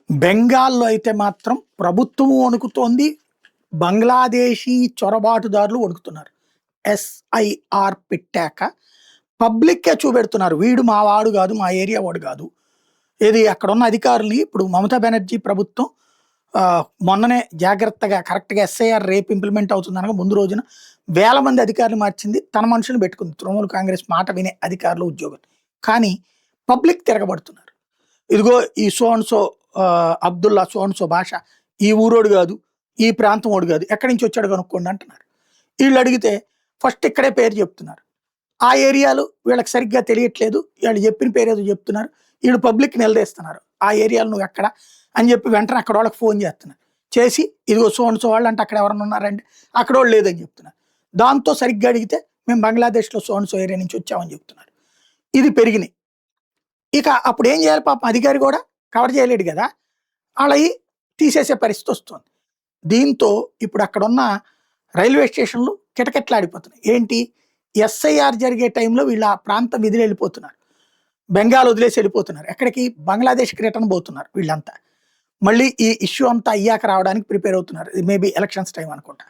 బెంగాల్లో అయితే మాత్రం ప్రభుత్వం వణుకుతోంది. బంగ్లాదేశీ చొరబాటుదారులు వణుకుతున్నారు. ఎస్ఐఆర్ పెట్టాక పబ్లిక్కే చూపెడుతున్నారు. వీడు మా వాడు కాదు, మా ఏరియా వాడు కాదు. ఏది అక్కడున్న అధికారుల్ని ఇప్పుడు మమతా బెనర్జీ ప్రభుత్వం మొన్ననే జాగ్రత్తగా కరెక్ట్‌గా ఎస్ఐఆర్ రేపు ఇంప్లిమెంట్ అవుతుందనగా ముందు రోజున వేల మంది అధికారులు మార్చింది. తన మనుషులు పెట్టుకుంది. తృణమూల్ కాంగ్రెస్ మాట వినే అధికారులు, ఉద్యోగులు. కానీ పబ్లిక్ తిరగబడుతున్నారు. ఇదిగో ఈ so and so Abdullah so and so భాష ఈ ఊరోడు కాదు, ఈ ప్రాంతం ఓడు కాదు, ఎక్కడి నుంచి వచ్చాడు కనుక్కోండి అంటున్నారు. వీళ్ళు అడిగితే ఫస్ట్ ఇక్కడే పేరు చెప్తున్నారు. ఆ ఏరియాలు వీళ్ళకి సరిగ్గా తెలియట్లేదు. వీళ్ళు చెప్పిన పేరు ఏదో చెప్తున్నారు. వీళ్ళు పబ్లిక్ నిలదీస్తున్నారు. ఆ ఏరియాలు నువ్వు ఎక్కడ అని చెప్పి వెంటనే అక్కడ వాళ్ళకి ఫోన్ చేస్తున్నారు. చేసి ఇదిగో సో అండ్ సో వాళ్ళు అంటే అక్కడ ఎవరన్నా ఉన్నారంటే అక్కడ వాళ్ళు లేదని చెప్తున్నారు. దాంతో సరిగ్గా అడిగితే మేము బంగ్లాదేశ్లో సో అండ్ సో ఏరియా నుంచి వచ్చామని చెప్తున్నారు. ఇది పెరిగినాయి. ఇక అప్పుడు ఏం చేయాలి పాపం అధికారి కూడా కవర్ చేయలేడు కదా, వాళ్ళవి తీసేసే పరిస్థితి వస్తుంది. దీంతో ఇప్పుడు అక్కడున్న రైల్వే స్టేషన్లు కిటకిటలాడిపోతున్నాయి. ఏంటి, ఎస్ఐఆర్ జరిగే టైంలో వీళ్ళ ఆ ప్రాంతం విధులు వెళ్ళిపోతున్నారు. బెంగాల్ వదిలేసి వెళ్ళిపోతున్నారు. ఎక్కడికి, బంగ్లాదేశ్కి రిటర్న్ పోతున్నారు వీళ్ళంతా. మళ్ళీ ఈ ఇష్యూ అంతా అయ్యాక రావడానికి ప్రిపేర్ అవుతున్నారు. ఇది మేబీ ఎలక్షన్స్ టైం అనుకుంటా.